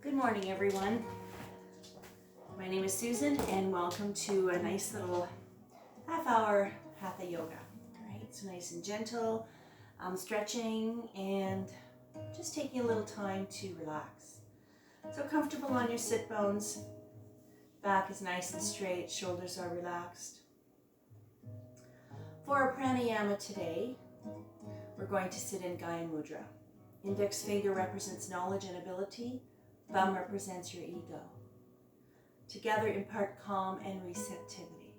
Good morning, everyone. My name is Susan, and welcome to a nice little half-hour hatha yoga. Right, so nice and gentle, stretching, and just taking a little time to relax. So comfortable on your sit bones. Back is nice and straight. Shoulders are relaxed. For our pranayama today, we're going to sit in Gaya Mudra. Index finger represents knowledge and ability. Thumb represents your ego. Together impart calm and receptivity.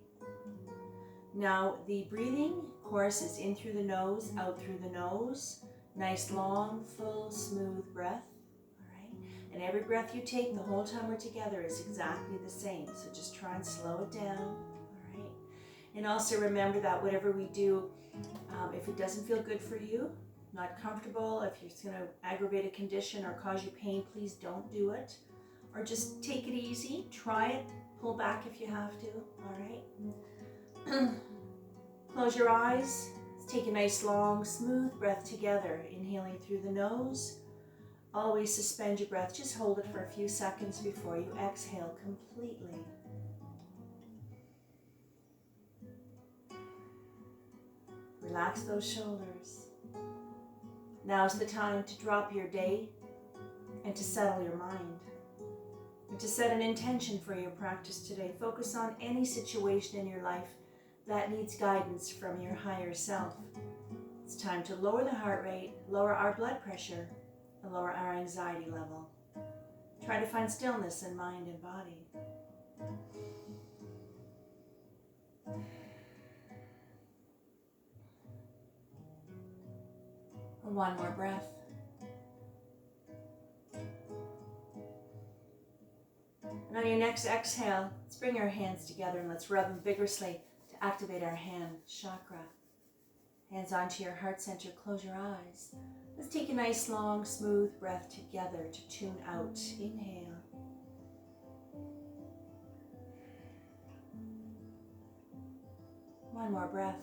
Now the breathing, of course, is in through the nose, out through the nose. Nice, long, full, smooth breath. All right. And every breath you take the whole time we're together is exactly the same. So just try and slow it down. All right. And also remember that whatever we do, if it doesn't feel good for you, not comfortable, if it's going to aggravate a condition or cause you pain, please don't do it. Or just take it easy, try it, pull back if you have to, all right? Close your eyes. Let's take a nice long smooth breath together, inhaling through the nose. Always suspend your breath, just hold it for a few seconds before you exhale completely. Relax those shoulders. Now's the time to drop your day and to settle your mind. And to set an intention for your practice today. Focus on any situation in your life that needs guidance from your higher self. It's time to lower the heart rate, lower our blood pressure, and lower our anxiety level. Try to find stillness in mind and body. And one more breath. And on your next exhale, let's bring our hands together and let's rub them vigorously to activate our hand chakra. Hands onto your heart center, close your eyes. Let's take a nice long smooth breath together to tune out. Inhale. One more breath.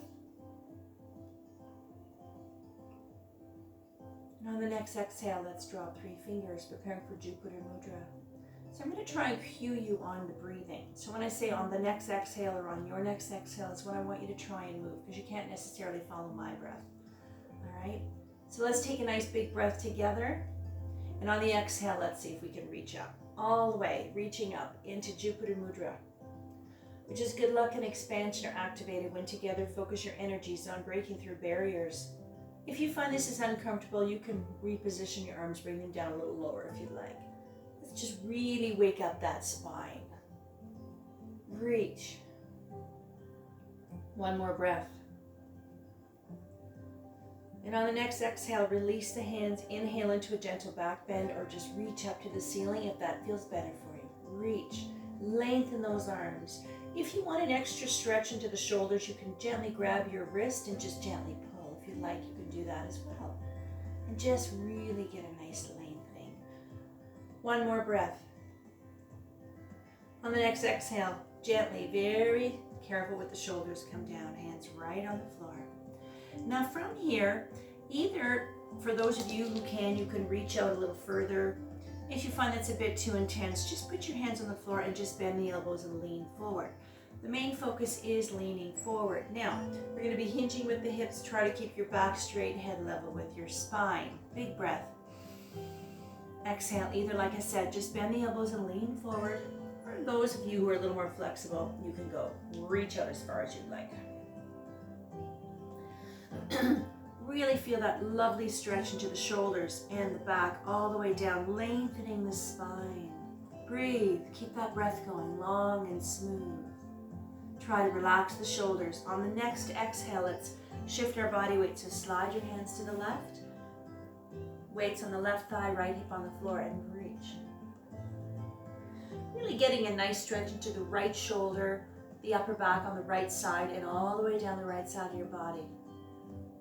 And on the next exhale, let's drop 3 fingers, preparing for Jupiter Mudra. So I'm going to try and cue you on the breathing. So when I say on the next exhale or on your next exhale, it's when I want you to try and move, because you can't necessarily follow my breath. All right? So let's take a nice big breath together. And on the exhale, let's see if we can reach up. All the way, reaching up into Jupiter Mudra, which is good luck and expansion are activated when together focus your energies on breaking through barriers. If you find this is uncomfortable, you can reposition your arms, bring them down a little lower if you'd like. Let's just really wake up that spine. Reach. One more breath. And on the next exhale, release the hands. Inhale into a gentle back bend or just reach up to the ceiling if that feels better for you. Reach. Lengthen those arms. If you want an extra stretch into the shoulders, you can gently grab your wrist and just gently pull. If you'd like, you can do that as well. And just really get a nice lengthening. One more breath. On the next exhale, gently, very careful with the shoulders, come down, hands right on the floor. Now from here, either for those of you who can, you can reach out a little further. If you find that's a bit too intense, just put your hands on the floor and just bend the elbows and lean forward. The main focus is leaning forward. Now, we're going to be hinging with the hips. Try to keep your back straight, head level with your spine. Big breath. Exhale, either like I said, just bend the elbows and lean forward. For those of you who are a little more flexible, you can go reach out as far as you'd like. Really feel that lovely stretch into the shoulders and the back all the way down, lengthening the spine. Breathe, keep that breath going long and smooth. Try to relax the shoulders. On the next exhale, let's shift our body weight. So slide your hands to the left. Weights on the left thigh, right hip on the floor, and reach. Really getting a nice stretch into the right shoulder, the upper back on the right side, and all the way down the right side of your body.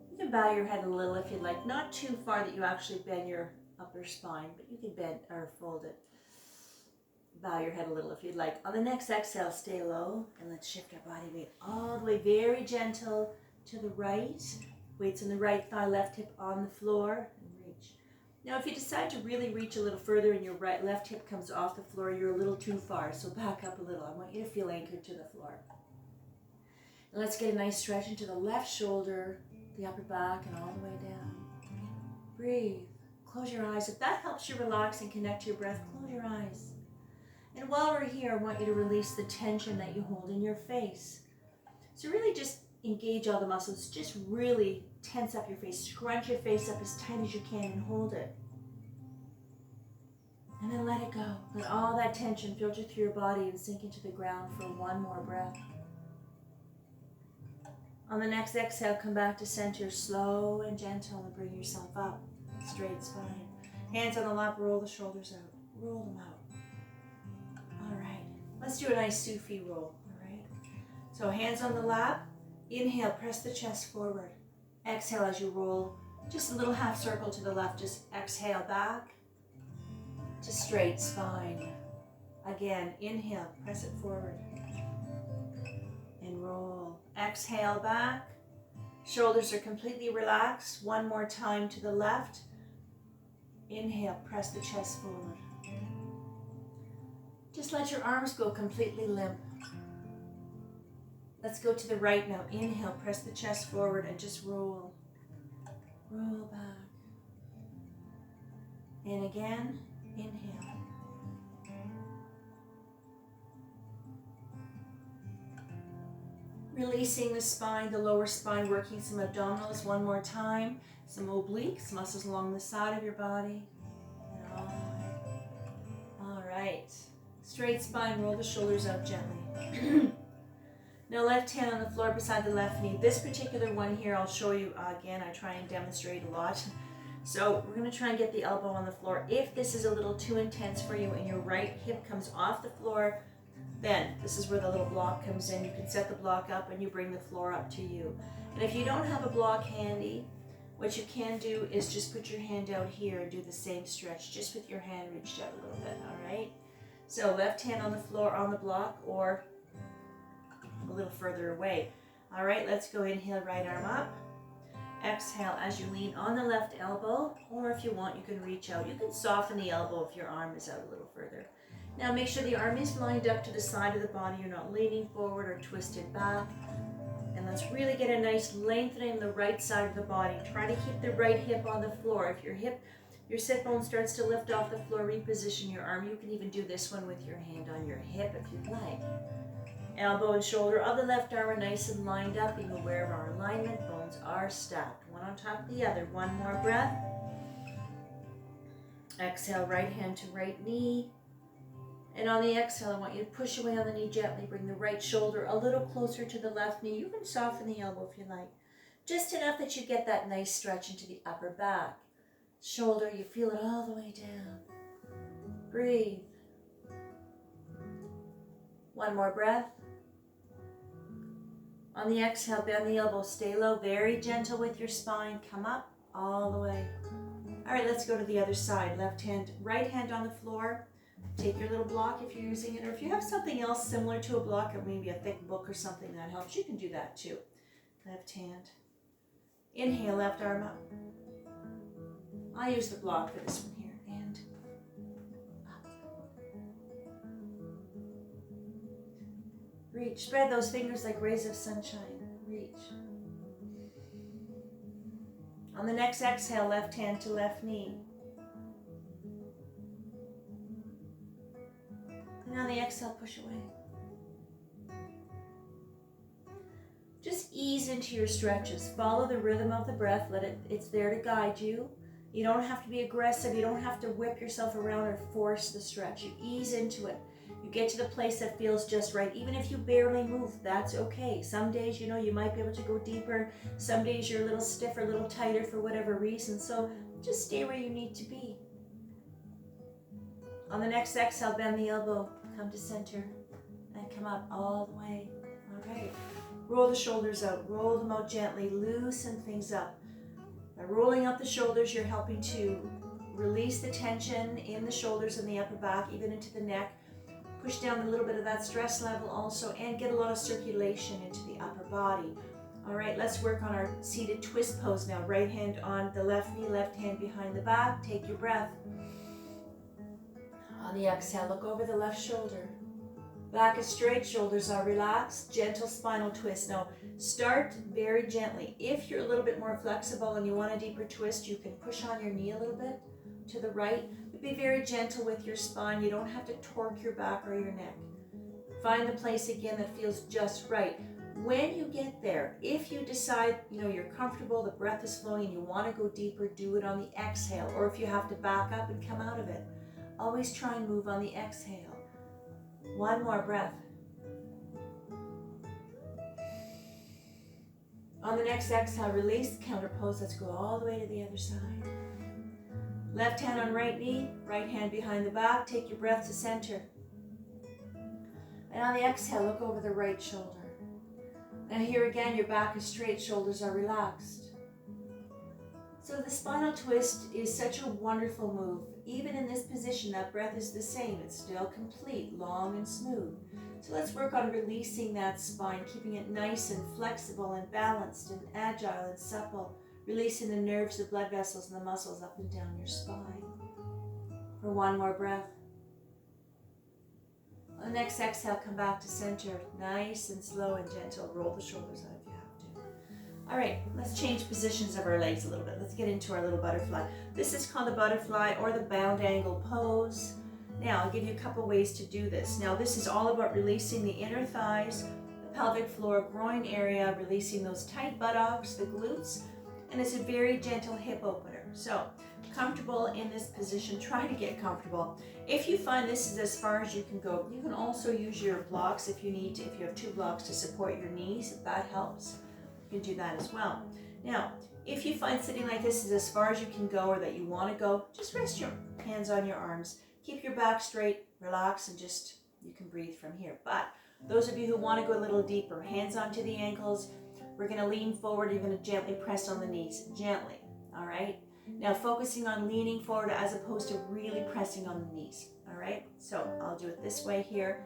You can bow your head a little if you'd like, not too far that you actually bend your upper spine, but you can bend or fold it. Bow your head a little if you'd like. On the next exhale, stay low, and let's shift our body weight all the way, very gentle to the right. Weights on the right thigh, left hip on the floor, and reach. Now, if you decide to really reach a little further and your left hip comes off the floor, you're a little too far, so back up a little. I want you to feel anchored to the floor. And let's get a nice stretch into the left shoulder, the upper back, and all the way down. Breathe. Close your eyes. If that helps you relax and connect to your breath, close your eyes. And while we're here, I want you to release the tension that you hold in your face. So really just engage all the muscles. Just really tense up your face. Scrunch your face up as tight as you can and hold it. And then let it go. Let all that tension filter through your body and sink into the ground for one more breath. On the next exhale, come back to center, slow and gentle, and bring yourself up. Straight spine. Hands on the lap, roll the shoulders out. Roll them out. All right. Let's do a nice Sufi roll. All right. So hands on the lap. Inhale, press the chest forward. Exhale as you roll. Just a little half circle to the left. Just exhale back to straight spine. Again, inhale, press it forward. And roll. Exhale back. Shoulders are completely relaxed. One more time to the left. Inhale, press the chest forward. Just let your arms go completely limp. Let's go to the right now. Inhale, press the chest forward and just roll. Roll back. And again, inhale. Releasing the spine, the lower spine, working some abdominals one more time. Some obliques, muscles along the side of your body. And all the way. All right. Straight spine, roll the shoulders up gently. Now left hand on the floor beside the left knee. This particular one here, I'll show you again. I try and demonstrate a lot. So we're going to try and get the elbow on the floor. If this is a little too intense for you and your right hip comes off the floor, then this is where the little block comes in. You can set the block up and you bring the floor up to you. And if you don't have a block handy, what you can do is just put your hand out here and do the same stretch, just with your hand reached out a little bit, all right? So left hand on the floor on the block or a little further away. All right, let's go. Inhale, right arm up. Exhale as you lean on the left elbow, or if you want, you can reach out. You can soften the elbow if your arm is out a little further. Now make sure the arm is lined up to the side of the body. You're not leaning forward or twisted back. And let's really get a nice lengthening the right side of the body. Try to keep the right hip on the floor. If your sit bone starts to lift off the floor, reposition your arm. You can even do this one with your hand on your hip if you'd like. Elbow and shoulder of the left arm are nice and lined up. Being aware of our alignment, bones are stacked. One on top of the other. One more breath. Exhale, right hand to right knee. And on the exhale, I want you to push away on the knee gently. Bring the right shoulder a little closer to the left knee. You can soften the elbow if you like. Just enough that you get that nice stretch into the upper back. Shoulder, you feel it all the way down. Breathe. One more breath. On the exhale, bend the elbow. Stay low. Very gentle with your spine. Come up all the way. All right, let's go to the other side. Left hand, right hand on the floor. Take your little block if you're using it, or if you have something else similar to a block, or maybe a thick book or something that helps, you can do that too. Left hand. Inhale, left arm up. I use the block for this one here, and up. Reach. Spread those fingers like rays of sunshine. Reach. On the next exhale, left hand to left knee. And on the exhale, push away. Just ease into your stretches. Follow the rhythm of the breath. It's there to guide you. You don't have to be aggressive. You don't have to whip yourself around or force the stretch. You ease into it. You get to the place that feels just right. Even if you barely move, that's okay. Some days, you might be able to go deeper. Some days you're a little stiffer, a little tighter for whatever reason. So just stay where you need to be. On the next exhale, bend the elbow, come to center, and come up all the way. All right. Roll the shoulders out. Roll them out gently. Loosen things up. By rolling out the shoulders, you're helping to release the tension in the shoulders and the upper back, even into the neck. Push down a little bit of that stress level also, and get a lot of circulation into the upper body. All right, let's work on our seated twist pose now. Right hand on the left knee, left hand behind the back. Take your breath. On the exhale, look over the left shoulder. Back is straight, shoulders are relaxed. Gentle spinal twist. Now, start very gently. If you're a little bit more flexible and you want a deeper twist, you can push on your knee a little bit to the right. But be very gentle with your spine. You don't have to torque your back or your neck. Find the place again that feels just right. When you get there, if you decide, you're comfortable, the breath is flowing and you want to go deeper, do it on the exhale. Or if you have to back up and come out of it, always try and move on the exhale. One more breath. On the next exhale, release, counter pose. Let's go all the way to the other side. Left hand on right knee, right hand behind the back. Take your breath to center. And on the exhale, look over the right shoulder. Now here again, your back is straight, shoulders are relaxed. So the spinal twist is such a wonderful move. Even in this position, that breath is the same. It's still complete, long and smooth. So let's work on releasing that spine, keeping it nice and flexible and balanced and agile and supple, releasing the nerves, the blood vessels, and the muscles up and down your spine. For one more breath. On the next exhale, come back to center. Nice and slow and gentle. Roll the shoulders out if you have to. All right, let's change positions of our legs a little bit. Let's get into our little butterfly. This is called the butterfly or the bound angle pose. Now, I'll give you a couple ways to do this. Now, this is all about releasing the inner thighs, the pelvic floor, groin area, releasing those tight buttocks, the glutes, and it's a very gentle hip opener. So, comfortable in this position, try to get comfortable. If you find this is as far as you can go, you can also use your blocks if you need to, if you have two blocks to support your knees, if that helps, you can do that as well. Now, if you find sitting like this is as far as you can go or that you want to go, just rest your hands on your arms. Keep your back straight, relax, and just, you can breathe from here. But those of you who want to go a little deeper, hands onto the ankles, we're going to lean forward, you're going to gently press on the knees, gently, all right? Now focusing on leaning forward as opposed to really pressing on the knees, all right? So I'll do it this way here.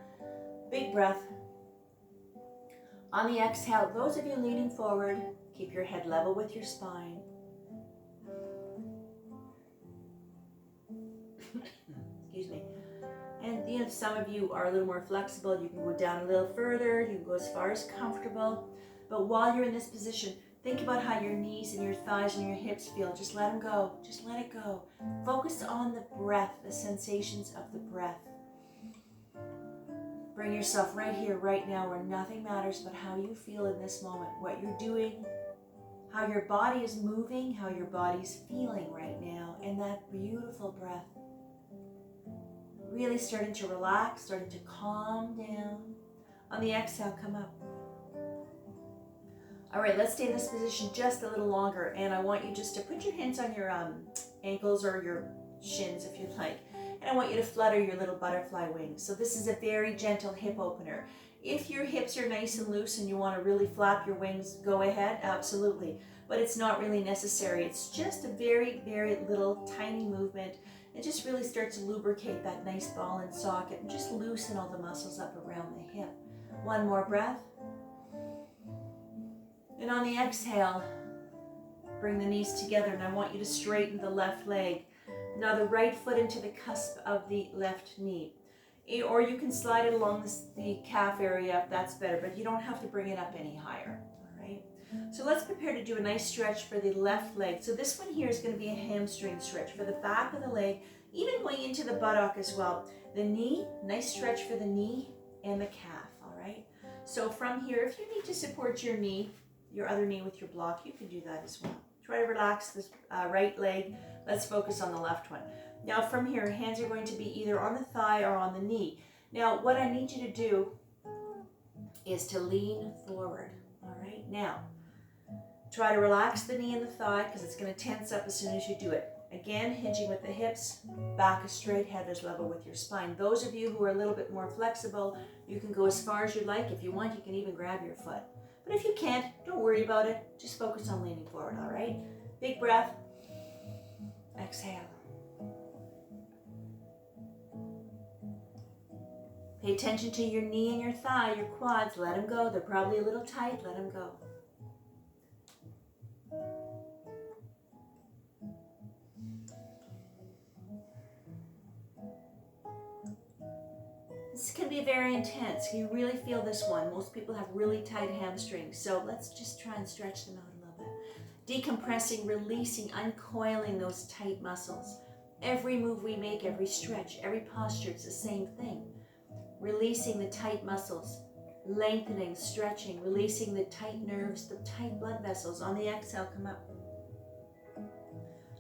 Big breath. On the exhale, those of you leaning forward, keep your head level with your spine. Excuse me. And some of you are a little more flexible. You can go down a little further. You can go as far as comfortable. But while you're in this position, think about how your knees and your thighs and your hips feel. Just let them go. Just let it go. Focus on the breath, the sensations of the breath. Bring yourself right here, right now, where nothing matters but how you feel in this moment, what you're doing, how your body is moving, how your body's feeling right now, and that beautiful breath. Really starting to relax, starting to calm down. On the exhale, come up. All right, let's stay in this position just a little longer, and I want you just to put your hands on your ankles or your shins if you'd like, and I want you to flutter your little butterfly wings. So this is a very gentle hip opener. If your hips are nice and loose and you want to really flap your wings, go ahead, absolutely, but it's not really necessary. It's just a very, very little tiny movement. It just really starts to lubricate that nice ball and socket and just loosen all the muscles up around the hip. One more breath. And on the exhale, bring the knees together, and I want you to straighten the left leg. Now the right foot into the cusp of the left knee. Or you can slide it along the calf area if that's better, but you don't have to bring it up any higher, all right? So let's prepare to do a nice stretch for the left leg. So this one here is going to be a hamstring stretch for the back of the leg, even going into the buttock as well. The knee, nice stretch for the knee and the calf, all right? So from here, if you need to support your knee, your other knee with your block, you can do that as well. Try to relax this right leg. Let's focus on the left one. Now from here, hands are going to be either on the thigh or on the knee. Now what I need you to do is to lean forward, all right? Now, try to relax the knee and the thigh because it's going to tense up as soon as you do it. Again, hinging with the hips, back is straight, head is level with your spine. Those of you who are a little bit more flexible, you can go as far as you like. If you want, you can even grab your foot. But if you can't, don't worry about it. Just focus on leaning forward, all right? Big breath. Exhale. Pay attention to your knee and your thigh, your quads. Let them go. They're probably a little tight. Let them go. This can be very intense. You really feel this one. Most people have really tight hamstrings, so let's just try and stretch them out a little bit. Decompressing, releasing, uncoiling those tight muscles. Every move we make, every stretch, every posture, it's the same thing. Releasing the tight muscles, lengthening, stretching, releasing the tight nerves, the tight blood vessels. On the exhale, come up.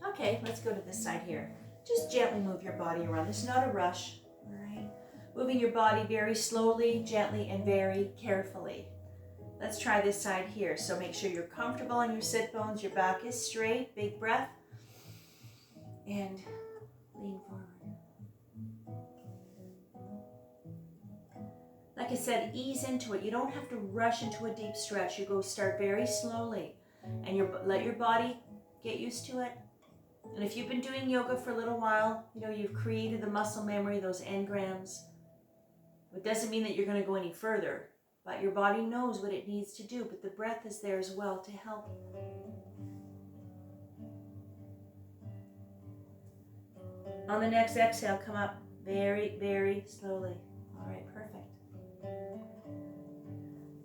Okay, let's go to this side here. Just gently move your body around. This is not a rush, all right? Moving your body very slowly, gently, and very carefully. Let's try this side here. So make sure you're comfortable on your sit bones. Your back is straight. Big breath. And lean forward. Like I said, ease into it. You don't have to rush into a deep stretch. You go start very slowly. And let your body get used to it. And if you've been doing yoga for a little while, you know, you've created the muscle memory, those engrams. It doesn't mean that you're going to go any further, but your body knows what it needs to do, but the breath is there as well to help. On the next exhale, come up very, very slowly. All right, perfect.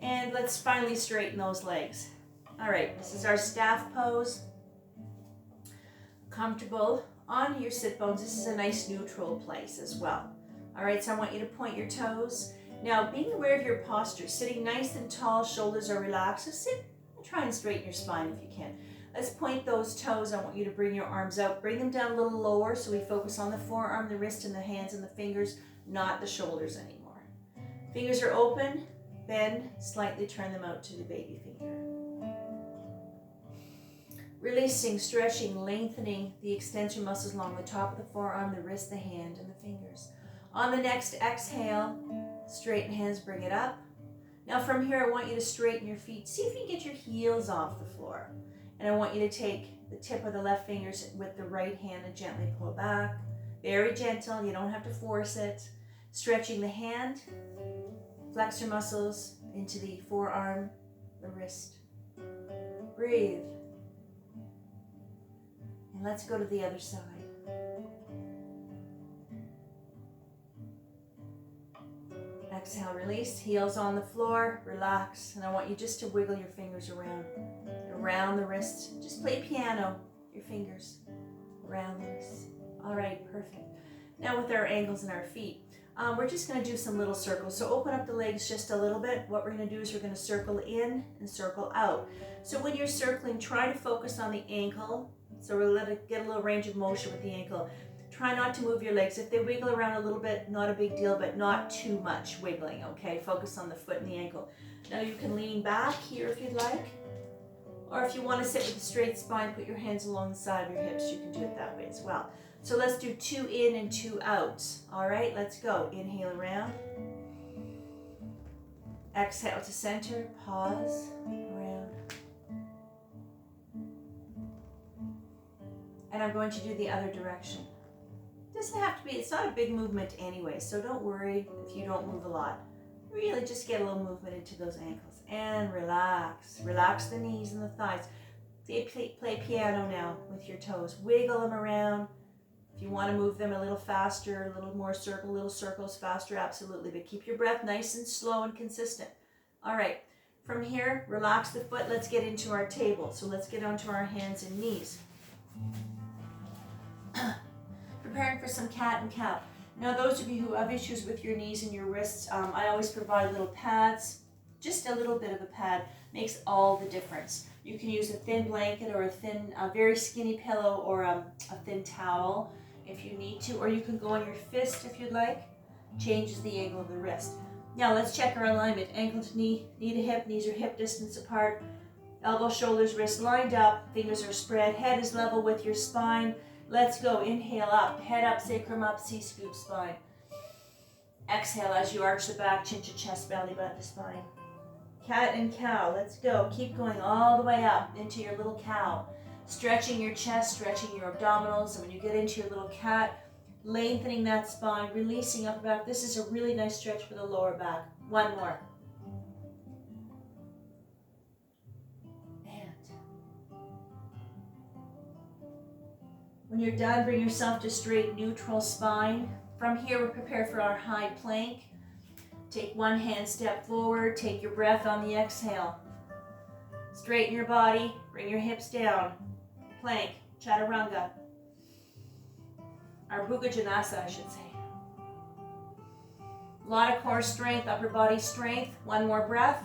And let's finally straighten those legs. All right, this is our staff pose. Comfortable on your sit bones. This is a nice neutral place as well. All right, so I want you to point your toes. Now, being aware of your posture, sitting nice and tall, shoulders are relaxed. So sit and try and straighten your spine if you can. Let's point those toes. I want you to bring your arms out. Bring them down a little lower so we focus on the forearm, the wrist, and the hands and the fingers, not the shoulders anymore. Fingers are open. Bend, slightly turn them out to the baby finger. Releasing, stretching, lengthening the extension muscles along the top of the forearm, the wrist, the hand, and the fingers. On the next exhale, straighten hands, bring it up. Now from here, I want you to straighten your feet. See if you can get your heels off the floor. And I want you to take the tip of the left fingers with the right hand and gently pull back. Very gentle, you don't have to force it. Stretching the hand, flexor muscles into the forearm, the wrist. Breathe. And let's go to the other side. Exhale, release, heels on the floor, relax. And I want you just to wiggle your fingers around the wrist. Just play piano, your fingers around the wrist. All right, perfect. Now with our ankles and our feet, we're just going to do some little circles. So open up the legs just a little bit. What we're going to do is we're going to circle in and circle out. So when you're circling, try to focus on the ankle. So we'll let it get a little range of motion with the ankle. Try not to move your legs. If they wiggle around a little bit, not a big deal, but not too much wiggling, okay? Focus on the foot and the ankle. Now you can lean back here if you'd like. Or if you want to sit with a straight spine, put your hands along the side of your hips. You can do it that way as well. So let's do 2 in and 2 out. All right, let's go. Inhale around. Exhale to center. Pause. Around. And I'm going to do the other direction. It doesn't have to be, it's not a big movement anyway, so don't worry if you don't move a lot. Really just get a little movement into those ankles. And relax. Relax the knees and the thighs. Play piano now with your toes. Wiggle them around. If you want to move them a little faster, a little more circle, little circles faster, absolutely. But keep your breath nice and slow and consistent. All right. From here, relax the foot. Let's get into our table. So let's get onto our hands and knees. Preparing for some cat and cow. Now, those of you who have issues with your knees and your wrists, I always provide little pads. Just a little bit of a pad makes all the difference. You can use a thin blanket or a very skinny pillow or a thin towel if you need to, or you can go on your fist if you'd like. Changes the angle of the wrist. Now let's check our alignment. Ankle to knee, knee to hip, knees are hip distance apart. Elbow, shoulders, wrists lined up, fingers are spread, head is level with your spine. Let's go. Inhale up, head up, sacrum up, C-scoop spine. Exhale as you arch the back, chin to chest, belly button to spine. Cat and cow. Let's go. Keep going all the way up into your little cow. Stretching your chest, stretching your abdominals. And when you get into your little cat, lengthening that spine, releasing upper back. This is a really nice stretch for the lower back. One more. When you're done, bring yourself to straight neutral spine. From here, we're prepared for our high plank. Take one hand step forward, take your breath on the exhale. Straighten your body, bring your hips down. Plank, chaturanga. Or Bhujangasana, I should say. A lot of core strength, upper body strength. One more breath.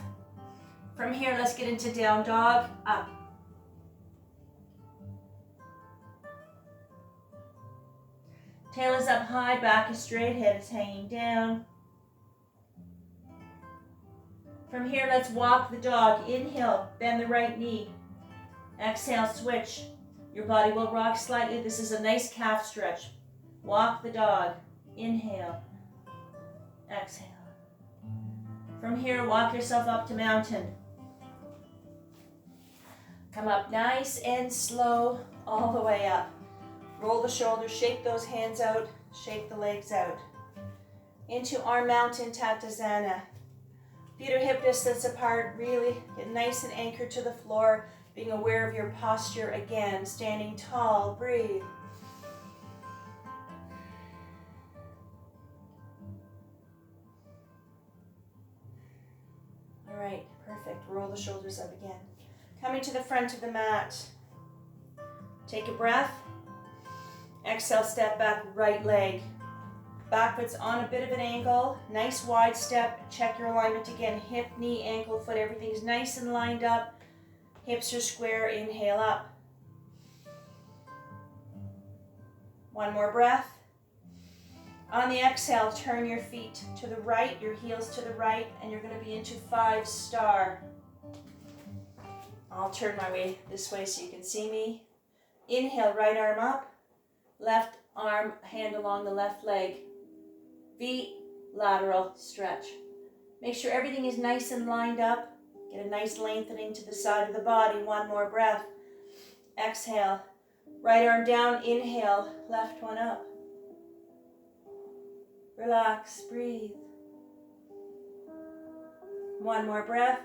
From here, let's get into down dog, up. Tail is up high, back is straight, head is hanging down. From here, let's walk the dog. Inhale, bend the right knee. Exhale, switch. Your body will rock slightly. This is a nice calf stretch. Walk the dog. Inhale. Exhale. From here, walk yourself up to mountain. Come up nice and slow all the way up. Roll the shoulders, shake those hands out, shake the legs out. Into our mountain Tattasana. Feet are hip distance apart, really get nice and anchored to the floor, being aware of your posture again, standing tall, breathe. All right, perfect. Roll the shoulders up again. Coming to the front of the mat. Take a breath. Exhale, step back, right leg. Backwards on a bit of an angle. Nice wide step. Check your alignment again. Hip, knee, ankle, foot. Everything's nice and lined up. Hips are square. Inhale up. One more breath. On the exhale, turn your feet to the right, your heels to the right, and you're going to be into 5-star. I'll turn my way this way so you can see me. Inhale, right arm up. Left arm, hand along the left leg. V, lateral stretch. Make sure everything is nice and lined up. Get a nice lengthening to the side of the body. One more breath. Exhale. Right arm down, inhale. Left one up. Relax, breathe. One more breath.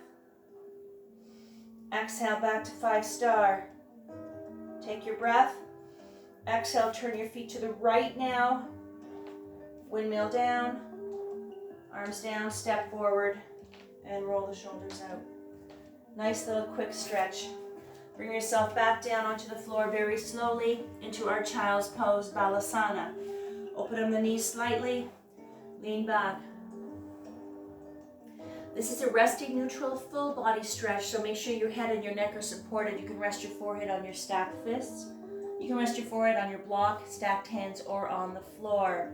Exhale, back to 5-star. Take your breath. Exhale, turn your feet to the right now. Windmill down. Arms down, step forward, and roll the shoulders out. Nice little quick stretch. Bring yourself back down onto the floor very slowly into our child's pose, Balasana. Open the knees slightly, lean back. This is a resting neutral full body stretch, so make sure your head and your neck are supported. You can rest your forehead on your stacked fists. You can rest your forehead on your block, stacked hands, or on the floor.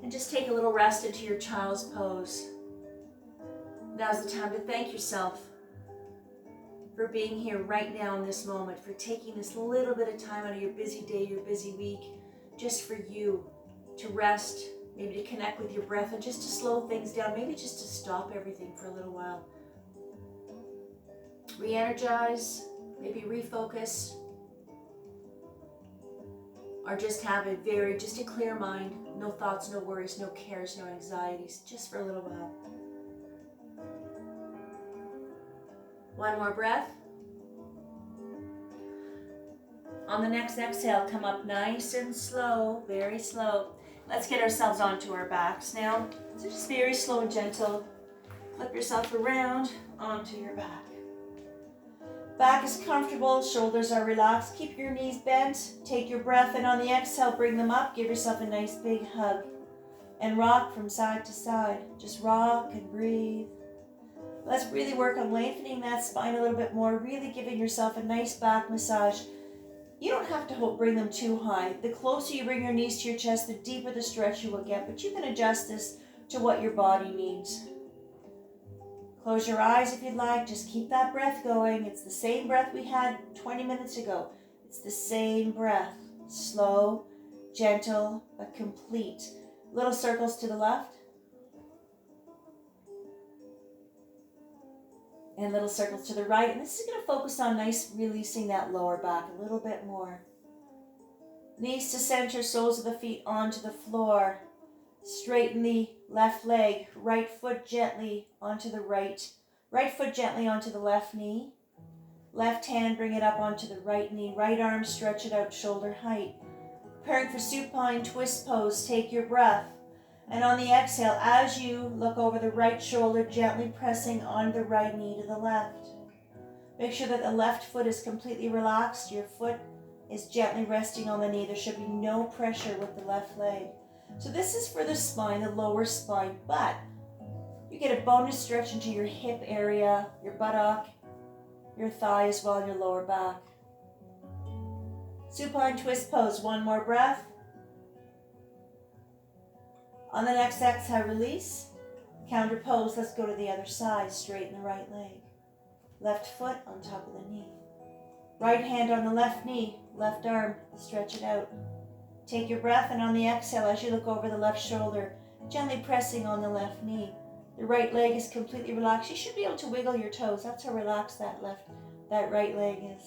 And just take a little rest into your child's pose. Now's the time to thank yourself for being here right now in this moment, for taking this little bit of time out of your busy day, your busy week, just for you to rest, maybe to connect with your breath, and just to slow things down, maybe just to stop everything for a little while. Re-energize, maybe refocus, or just have just a clear mind, no thoughts, no worries, no cares, no anxieties, just for a little while. One more breath. On the next exhale, come up nice and slow, very slow. Let's get ourselves onto our backs now. So just very slow and gentle. Flip yourself around onto your back. Back is comfortable, shoulders are relaxed. Keep your knees bent. Take your breath, and on the exhale, bring them up. Give yourself a nice big hug. And rock from side to side. Just rock and breathe. Let's really work on lengthening that spine a little bit more, really giving yourself a nice back massage. You don't have to bring them too high. The closer you bring your knees to your chest, the deeper the stretch you will get, but you can adjust this to what your body needs. Close your eyes if you'd like. Just keep that breath going. It's the same breath we had 20 minutes ago. It's the same breath. Slow, gentle, but complete. Little circles to the left. And little circles to the right. And this is going to focus on releasing that lower back a little bit more. Knees to center, soles of the feet onto the floor. Straighten the left leg, right foot gently onto the right foot gently onto the left knee. Left hand, bring it up onto the right knee. Right arm, stretch it out shoulder height. Preparing for supine twist pose, take your breath. And on the exhale, as you look over the right shoulder, gently pressing on the right knee to the left. Make sure that the left foot is completely relaxed. Your foot is gently resting on the knee. There should be no pressure with the left leg. So this is for the spine, the lower spine, but you get a bonus stretch into your hip area, your buttock, your thigh as well, and your lower back. Supine twist pose, one more breath. On the next exhale, release. Counter pose, let's go to the other side, straighten the right leg. Left foot on top of the knee. Right hand on the left knee, left arm, stretch it out. Take your breath, and on the exhale, as you look over the left shoulder, gently pressing on the left knee. The right leg is completely relaxed. You should be able to wiggle your toes. That's how relaxed that right leg is.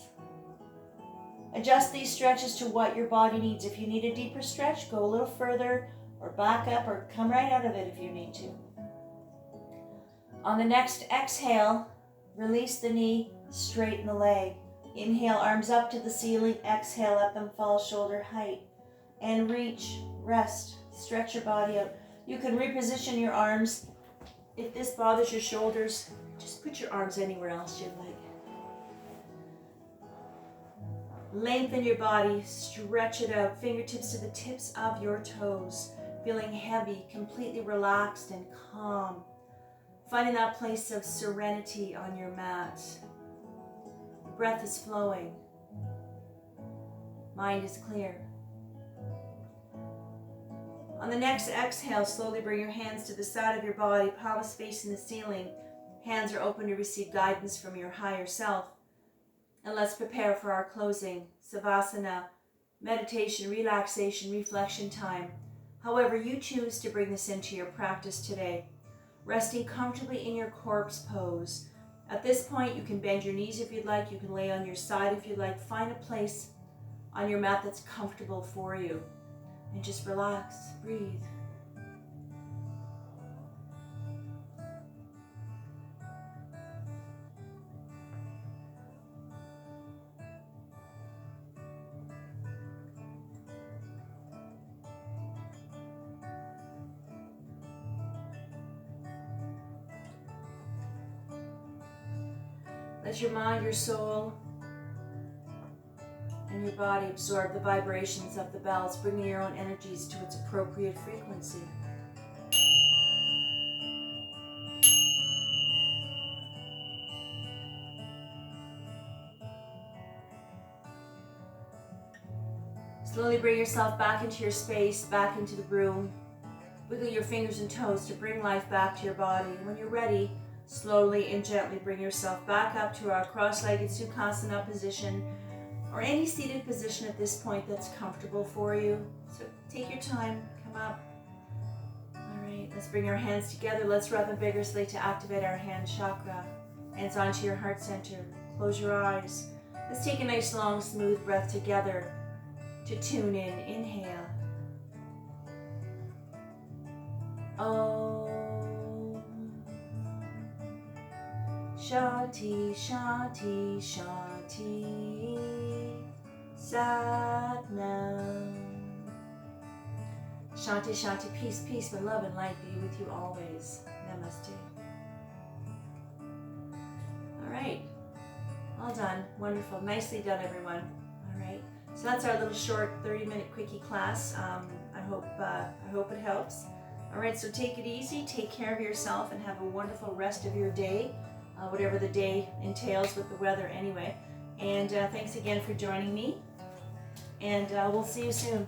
Adjust these stretches to what your body needs. If you need a deeper stretch, go a little further or back up or come right out of it if you need to. On the next exhale, release the knee, straighten the leg. Inhale, arms up to the ceiling. Exhale, let them fall shoulder height. And reach, rest, stretch your body out. You can reposition your arms. If this bothers your shoulders, just put your arms anywhere else you'd like. Lengthen your body, stretch it out, fingertips to the tips of your toes, feeling heavy, completely relaxed and calm. Finding that place of serenity on your mat. The breath is flowing. Mind is clear. On the next exhale, slowly bring your hands to the side of your body, palms facing the ceiling. Hands are open to receive guidance from your higher self. And let's prepare for our closing Savasana, meditation, relaxation, reflection time. However you choose to bring this into your practice today. Resting comfortably in your corpse pose. At this point, you can bend your knees if you'd like. You can lay on your side if you'd like. Find a place on your mat that's comfortable for you. And just relax, breathe. Let your mind, your soul, and your body absorb the vibrations of the bells, bringing your own energies to its appropriate frequency. Slowly bring yourself back into your space, back into the room. Wiggle your fingers and toes to bring life back to your body. When you're ready, slowly and gently bring yourself back up to our cross-legged Sukhasana position or any seated position at this point that's comfortable for you. So take your time, come up. All right, let's bring our hands together. Let's rub them vigorously to activate our hand chakra. Hands onto your heart center. Close your eyes. Let's take a nice long smooth breath together to tune in. Inhale. Om. Shanti, Shanti, Shanti. Sat Nam. Shanti, Shanti, peace, peace, my love and light be with you always. Namaste. All right, all done, wonderful, nicely done, everyone. All right, so that's our little short 30-minute quickie class. I hope it helps. All right, so take it easy, take care of yourself, and have a wonderful rest of your day, whatever the day entails with the weather anyway. And thanks again for joining me, and we'll see you soon.